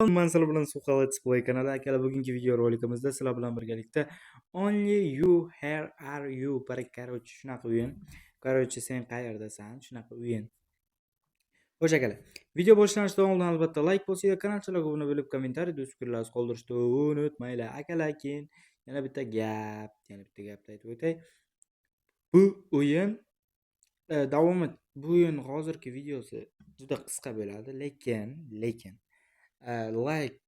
Man sizlar bilan Suqala Display kanali akalar, bugungi video rolikimizda sizlar bilan birgalikda Only You Here Are You короче shunaqa o'yin. Короче, sen qayerdasan? Shunaqa o'yin. Xo'sh akalar, video boshlanishidan oldin albatta like bosinglar, kanalchalarga obuna bo'lib, kommentariyada o'z fikrlaringizni qoldirishni unutmanglar. Akalar, keyin yana bitta gapni aytib o'tay. Bu o'yin davomi bu o'yin hozirgi videosi juda qisqa bo'ladi, lekin like,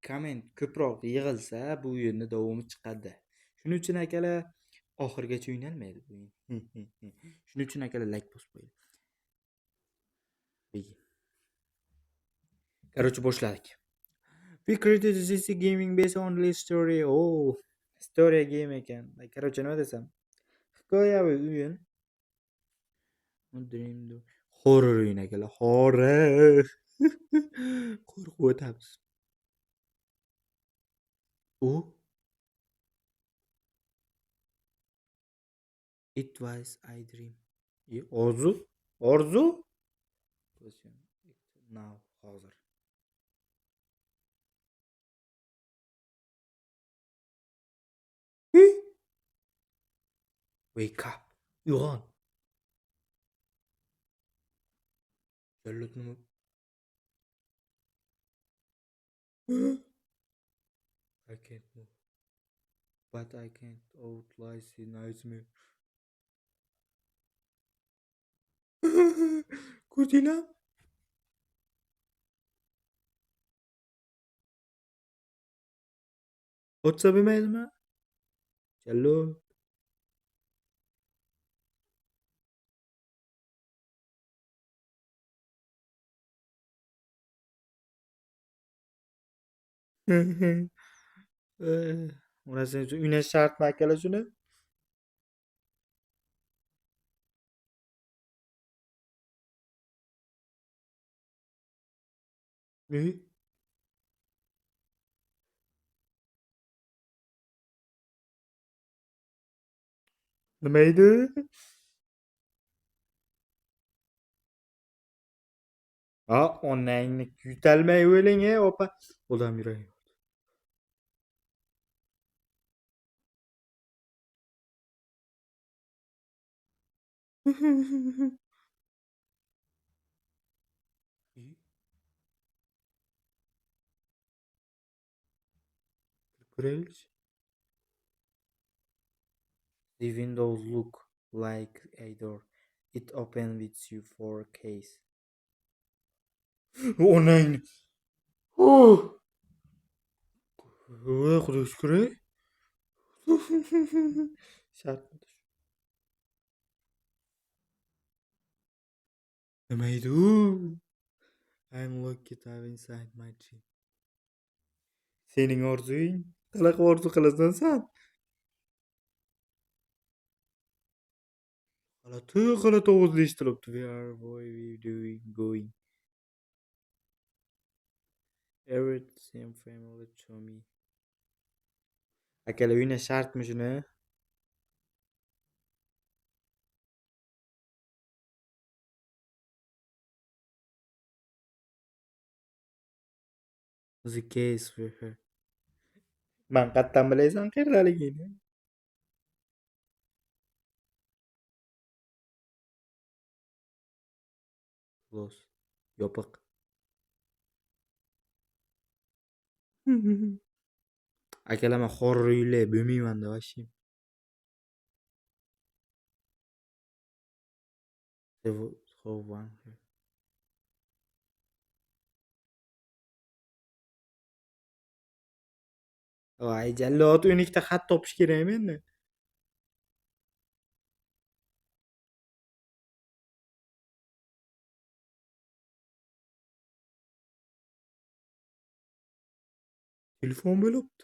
komment ko'proq yig'ilsa bu o'yinni davomi chiqadi. Shuning uchun akalar oxirigacha o'ynalmaydi bu o'yin. Shuning uchun akalar like bosib qo'ying. Короче, boshladik. We created this gaming based on the story. Oh, story game ekan. Короче, nima desam? Hikoyaviy o'yin. Horror o'yin akalar, horror. Qo'rqib o'tamiz. It was I dream. Orzu? Now, hozir. Wake up. Uyg'on. Jallod nima? I can't move. But I can't outlast the nightmare. Kurtilam. Otsa bilmaydimi? Jallod. Unasi uchun uynash shartmi akalar shuni? Nima edi? Onangni yutalmay o'ling, opa. Odam yuragi. Ko'raylik. The windows look like a door. It opens with you for a case. Onangni. Xudoga shukr. Shart. Nima edi u? I'm locked up inside my dream. Sening orzuing? Qanaqa orzu qilasan sen? G'alati ovozda eshitilyapti. Where are we doing going? Everything family to me. Akalar, uyna shartmi shuni? The case for her. Man qayerdan bilaysan qayerdaligini? Close. Yopiq. Akalar, men horror uylar bo'lmayman-da vashi. Voy, jallod, 12 ta xat topish kerakmi endi? Telefon bo'libdi.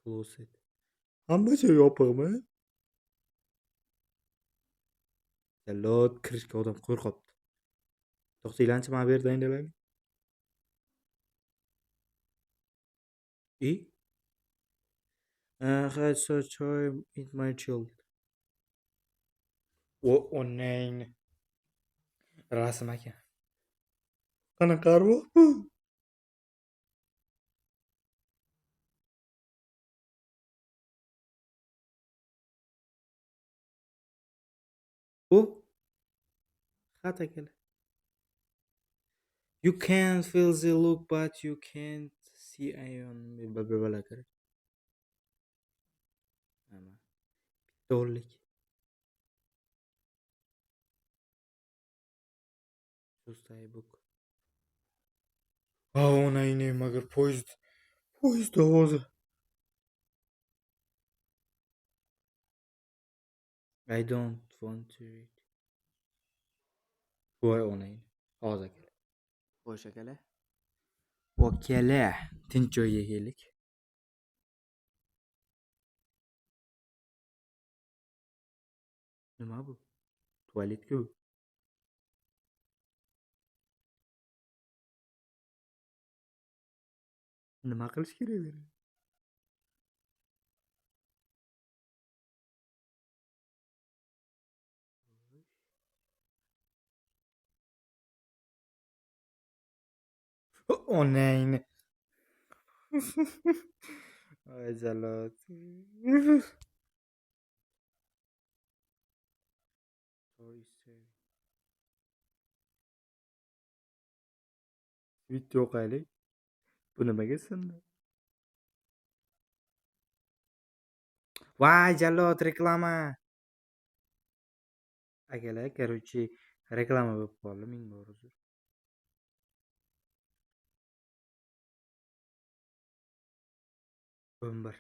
Closet. Hamma joy yopiqmi? Jallod, kirishga odam qo'rqyapti. To'xtanglarchi, mana bu yerda indalang. Had such time in my child. Onang. Rasm ekan. Qanaqa arvoh bu? Xat akalar. You can feel the look, but you can't see ion. Bala kerak. Ama to'rtlik. Chustay book. Ona ine magar poyezd ovozi. I don't want to read. Voy ona ine. Hozir akalar. Xo'sh akalar. Okalar. Tinch joyga keldik. Nima bu? Tualetku. Nima qilish kerak bu yerda? Onangni. Ay zalot. Bitta o'qaylik. Bu nimaga sindi? Voy jallod reklama. Akalar, короче, reklama bo'lib qoldi. Ming bor uzr. 11.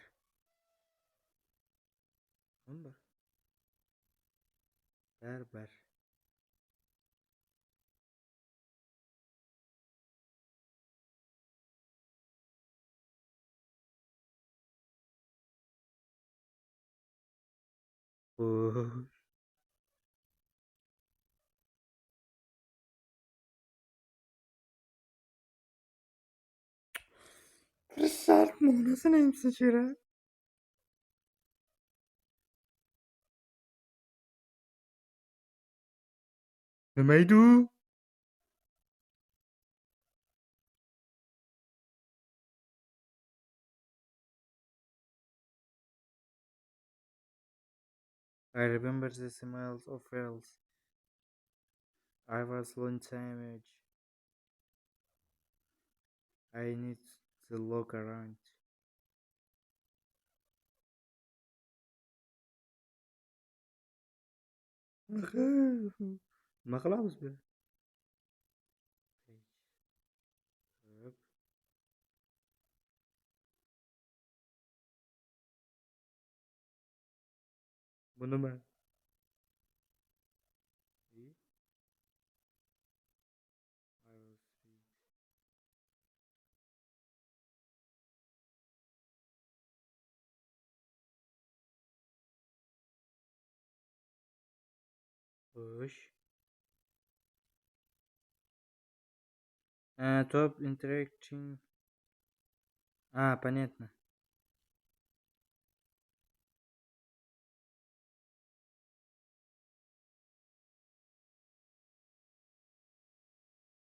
11. Bir. Oh. Kırışart mı? Nasıl neyimsin şura? Nimaydi u? I remember the smells of wells. I was long time age. I need to look around. Nima qilamiz bu? Hop. Bu nima? Xo'sh. Top interacting. Понятно.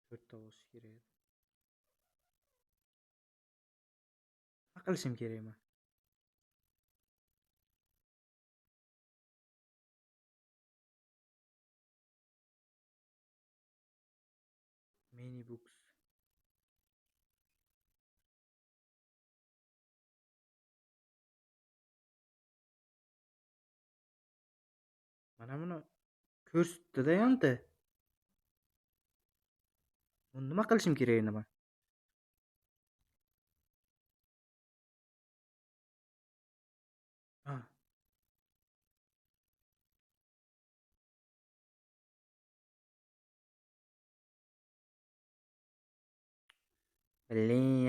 To'rtta bo'lishi kerak. Nima qilishim kerakmi? Mini books. Mana buni ko'rsatdi-da yonda. Buni nima qilishim kerak endi men? Ha.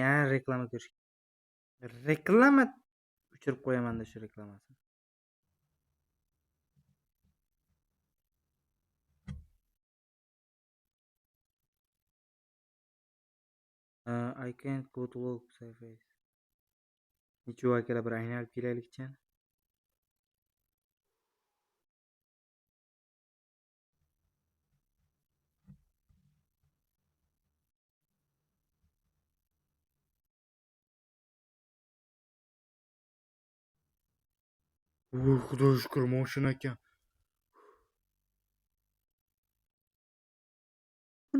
Ya reklama ko'rish. Reklama o'chirib qo'yaman-da shu reklamasini. I can't go to look surface. Necha akalar bir aylanib kelaylikchan. Xudoga shukr, mashina ekan.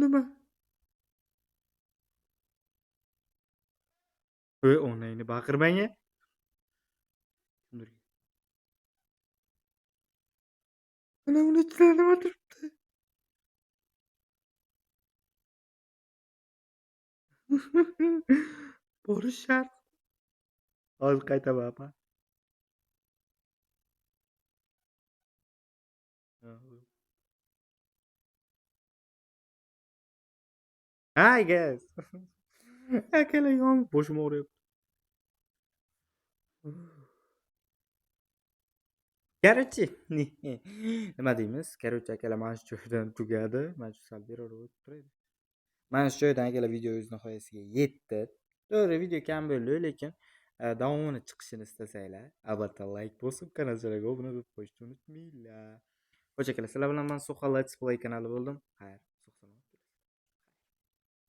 nima? Onangni baqirmang-a. Ana uni ichida nima turibdi? Borish shart. Hozir qaytaman apa. Hi guys. Akalang boshim og'riyapti. Короче, nima deymiz? Короче, akalar mana shu joydan tugadi. Mana shu sal beriroq o'tib turaylik. Mana shu joydan akalar video o'z nihoyasiga yetdi. To'g'ri, video kam bo'ldi, lekin davomini chiqishini istasanglar, albatta like bosib, kanalchalarga obuna bo'lib qo'yishni unutmanglar. Xo'sh akalar, sizlar bilan men Soha Let's Play kanali bo'ldim. Xayr.